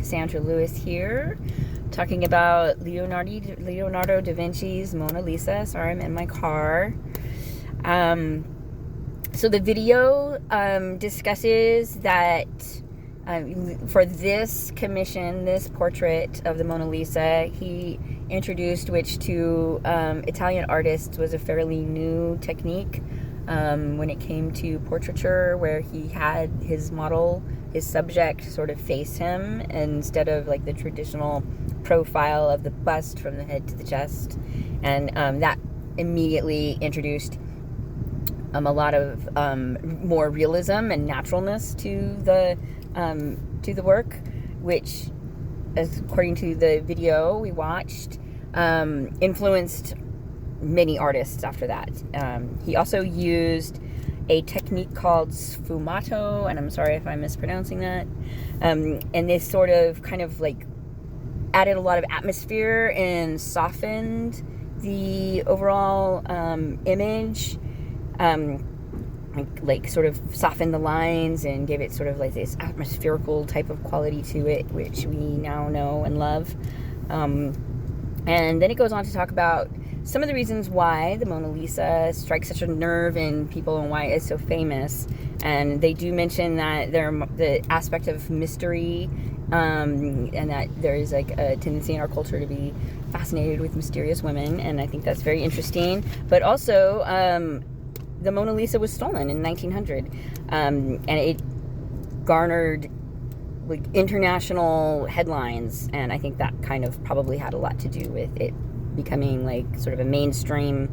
Cassandra Lewis here, talking about Leonardo da Vinci's Mona Lisa. Sorry, I'm in my car. So the video discusses that for this commission, this portrait of the Mona Lisa, he introduced, which to Italian artists was a fairly new technique when it came to portraiture, where he had his model, his subject, sort of face him instead of like the traditional profile of the bust from the head to the chest. And that immediately introduced a lot of more realism and naturalness to the work, which, according to the video we watched, influenced many artists after that. He also used a technique called sfumato, and I'm sorry if I'm mispronouncing that. And this sort of kind of like added a lot of atmosphere and softened the overall image. Like sort of softened the lines and gave it sort of like this atmospherical type of quality to it, which we now know and love. And then it goes on to talk about some of the reasons why the Mona Lisa strikes such a nerve in people and why it's so famous. And they do mention that the aspect of mystery, and that there is like a tendency in our culture to be fascinated with mysterious women, and I think that's very interesting. But also, the Mona Lisa was stolen in 1900, and it garnered like international headlines, and I think that kind of probably had a lot to do with it becoming like sort of a mainstream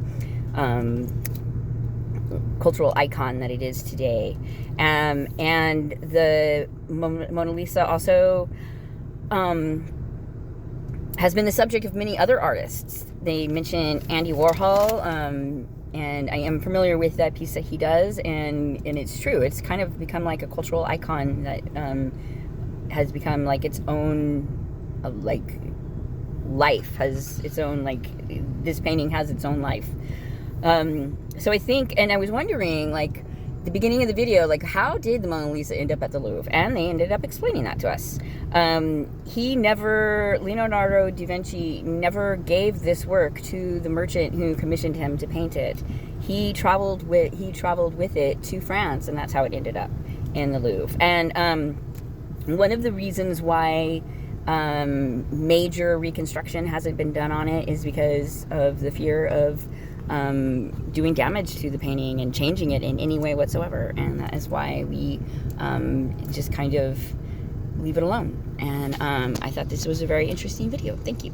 cultural icon that it is today. And the Mona Lisa also has been the subject of many other artists. They mention Andy Warhol, and I am familiar with that piece that he does, and it's true. It's kind of become like a cultural icon that has become like its own like life, has its own, like, this painting has its own life. So I think, and I was wondering, like, the beginning of the video, like, how did the Mona Lisa end up at the Louvre? And they ended up explaining that to us. Leonardo da Vinci never gave this work to the merchant who commissioned him to paint it. He traveled with it to France, and that's how it ended up in the Louvre. And one of the reasons why major reconstruction hasn't been done on it is because of the fear of doing damage to the painting and changing it in any way whatsoever, and that is why we just kind of leave it alone. And I thought this was a very interesting video. Thank you.